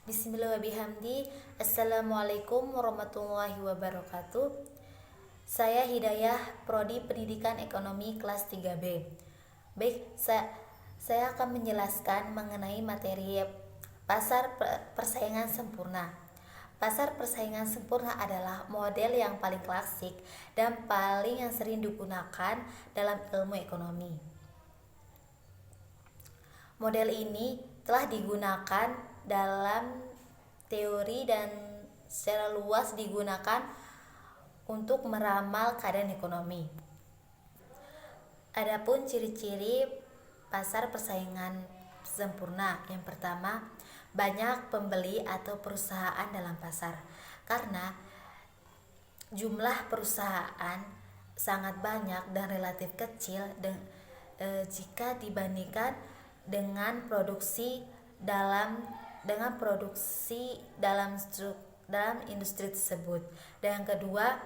Bismillahirrahmanirrahim. Assalamualaikum warahmatullahi wabarakatuh. Saya Hidayah, Prodi Pendidikan Ekonomi kelas 3B. Baik, saya akan menjelaskan mengenai materi pasar persaingan sempurna. Pasar persaingan sempurna adalah model yang paling klasik dan paling yang sering digunakan dalam ilmu ekonomi. Model ini telah digunakan dalam teori dan secara luas digunakan untuk meramal keadaan ekonomi. Adapun ciri-ciri pasar persaingan sempurna, yang pertama, banyak pembeli atau perusahaan dalam pasar. Karena jumlah perusahaan sangat banyak dan relatif kecil jika dibandingkan dengan produksi dalam industri tersebut. Dan yang kedua,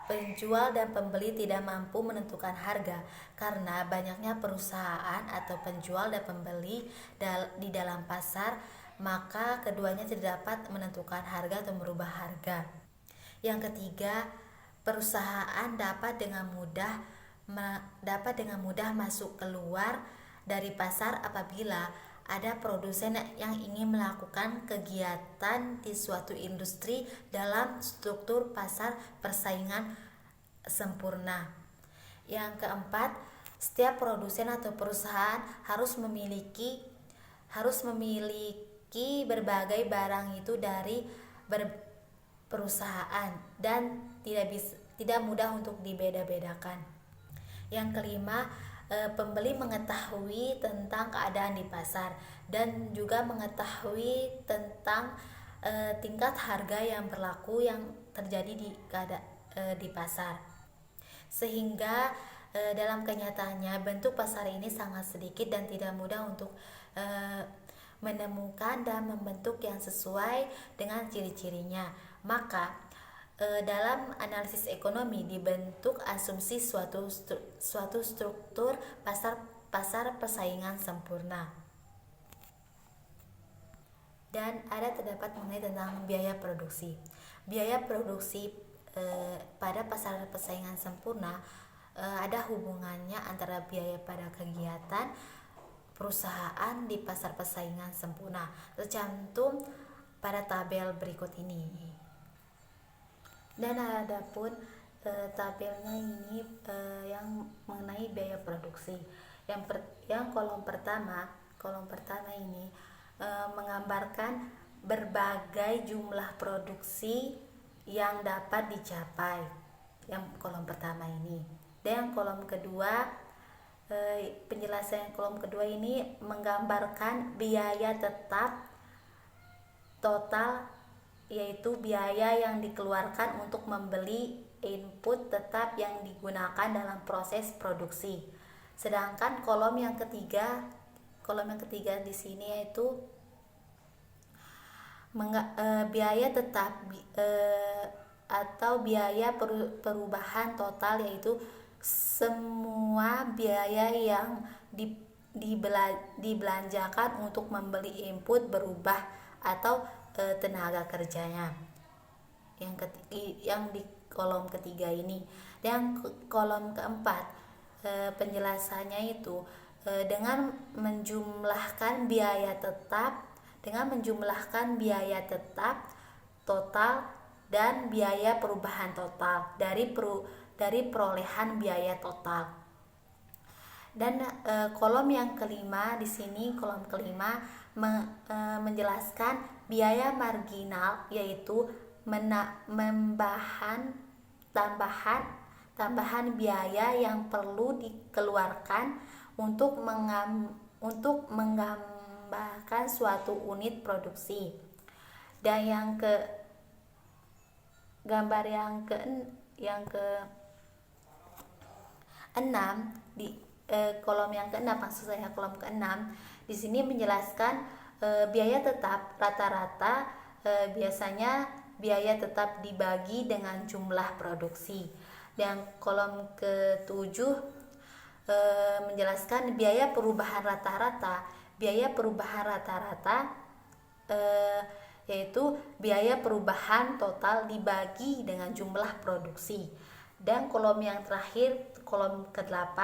penjual dan pembeli tidak mampu menentukan harga karena banyaknya perusahaan atau penjual dan pembeli di dalam pasar, maka keduanya tidak dapat menentukan harga atau merubah harga. Yang ketiga, perusahaan dapat dengan mudah masuk keluar dari pasar apabila ada produsen yang ingin melakukan kegiatan di suatu industri dalam struktur pasar persaingan sempurna. Yang keempat, setiap produsen atau perusahaan harus memiliki berbagai barang itu dari perusahaan dan tidak mudah untuk dibeda-bedakan. Yang kelima, pembeli mengetahui tentang keadaan di pasar dan juga mengetahui tentang tingkat harga yang berlaku yang terjadi di pasar. Sehingga dalam kenyataannya bentuk pasar ini sangat sedikit dan tidak mudah untuk menemukan dan membentuk yang sesuai dengan ciri-cirinya. Maka dalam analisis ekonomi dibentuk asumsi suatu struktur pasar persaingan sempurna. Dan terdapat mengenai tentang biaya produksi. Biaya produksi pada pasar persaingan sempurna ada hubungannya antara biaya pada kegiatan perusahaan di pasar persaingan sempurna, tercantum pada tabel berikut ini. Dan adapun tabelnya ini yang mengenai biaya produksi. Yang kolom pertama ini menggambarkan berbagai jumlah produksi yang dapat dicapai. Yang kolom pertama ini. Dan yang kolom kedua, penjelasan kolom kedua ini menggambarkan biaya tetap total, yaitu biaya yang dikeluarkan untuk membeli input tetap yang digunakan dalam proses produksi. Sedangkan kolom yang ketiga di sini yaitu biaya tetap atau biaya perubahan total, yaitu semua biaya yang dibelanjakan untuk membeli input berubah atau tenaga kerjanya, yang di kolom ketiga ini. Dan kolom keempat, penjelasannya itu dengan menjumlahkan biaya tetap total dan biaya perubahan total dari perolehan biaya total. Dan kolom yang kelima di sini, kolom kelima menjelaskan biaya marginal, yaitu tambahan biaya yang perlu dikeluarkan untuk mengembangkan suatu unit produksi. Dan gambar yang ke 6 di kolom yang ke-6, maksud saya kolom ke-6 di sini menjelaskan biaya tetap rata-rata. Biasanya biaya tetap dibagi dengan jumlah produksi. Dan kolom ke-7 menjelaskan biaya perubahan rata-rata yaitu biaya perubahan total dibagi dengan jumlah produksi. Dan kolom yang terakhir, kolom ke-8,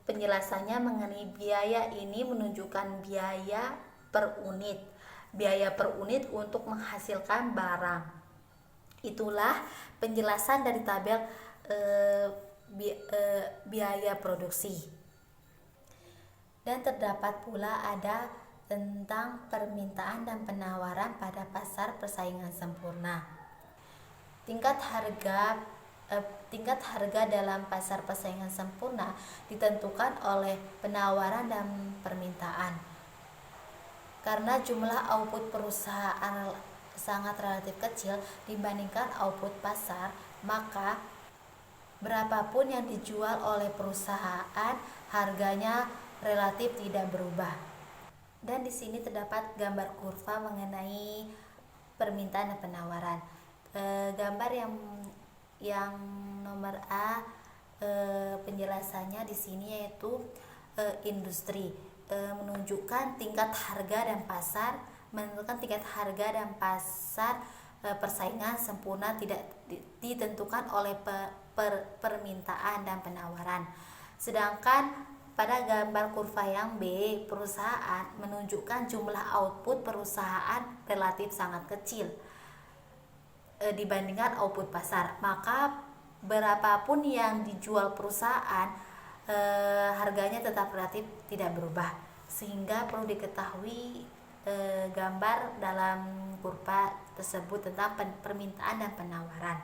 penjelasannya mengenai biaya ini menunjukkan biaya per unit. Biaya per unit untuk menghasilkan barang. Itulah penjelasan dari tabel biaya produksi. Dan terdapat pula ada tentang permintaan dan penawaran pada pasar persaingan sempurna. Tingkat harga dalam pasar persaingan sempurna ditentukan oleh penawaran dan permintaan. Karena jumlah output perusahaan sangat relatif kecil dibandingkan output pasar, maka berapapun yang dijual oleh perusahaan, harganya relatif tidak berubah. Dan di sini terdapat gambar kurva mengenai permintaan dan penawaran. Gambar yang nomor A, penjelasannya di sini yaitu industri, menunjukkan tingkat harga dan pasar, persaingan sempurna tidak ditentukan oleh permintaan dan penawaran. Sedangkan pada gambar kurva yang B, perusahaan, menunjukkan jumlah output perusahaan relatif sangat kecil dibandingkan output pasar. Maka berapapun yang dijual perusahaan, harganya tetap relatif tidak berubah. Sehingga perlu diketahui gambar dalam kurva tersebut tentang permintaan dan penawaran.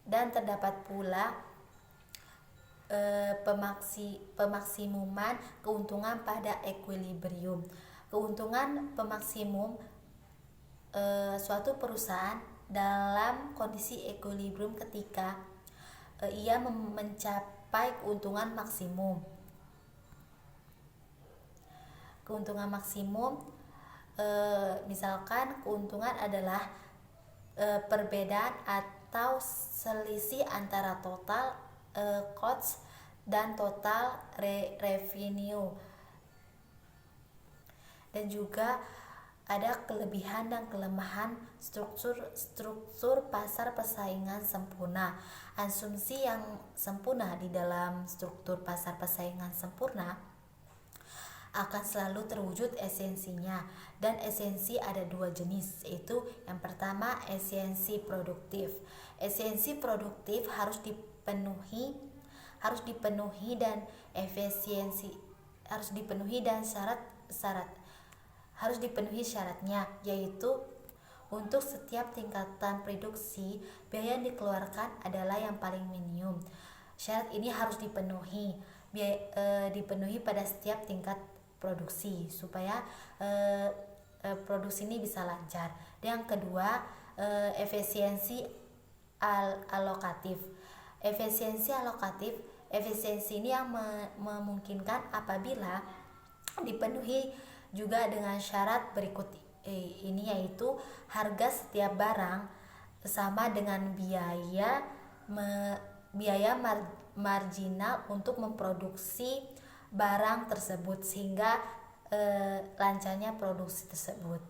Dan terdapat pula pemaksimuman keuntungan pada equilibrium. Keuntungan pemaksimum suatu perusahaan dalam kondisi equilibrium ketika ia mencapai keuntungan maksimum. Keuntungan maksimum, misalkan keuntungan adalah perbedaan atau selisih antara total cost dan total revenue. Dan juga ada kelebihan dan kelemahan struktur pasar persaingan sempurna. Asumsi yang sempurna di dalam struktur pasar persaingan sempurna akan selalu terwujud esensinya. Dan esensi ada dua jenis, yaitu yang pertama esensi produktif. Esensi produktif harus dipenuhi dan efisiensi harus dipenuhi syaratnya, yaitu untuk setiap tingkatan produksi biaya yang dikeluarkan adalah yang paling minimum. Syarat ini harus dipenuhi pada setiap tingkat produksi supaya produksi ini bisa lancar. Dan yang kedua, efisiensi alokatif. Efisiensi ini yang memungkinkan apabila dipenuhi juga dengan syarat berikut ini, yaitu harga setiap barang sama dengan biaya marginal untuk memproduksi barang tersebut sehingga lancarnya produksi tersebut.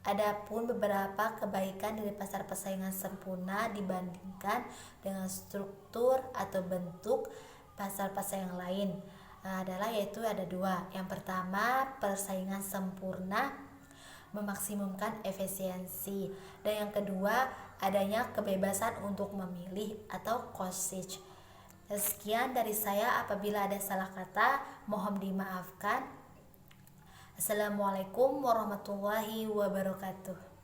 Adapun beberapa kebaikan dari pasar persaingan sempurna dibandingkan dengan struktur atau bentuk pasar persaingan lain adalah yaitu ada dua. Yang pertama, persaingan sempurna memaksimumkan efisiensi, dan yang kedua adanya kebebasan untuk memilih atau cousage. Sekian dari saya, apabila ada salah kata mohon dimaafkan. Assalamualaikum warahmatullahi wabarakatuh.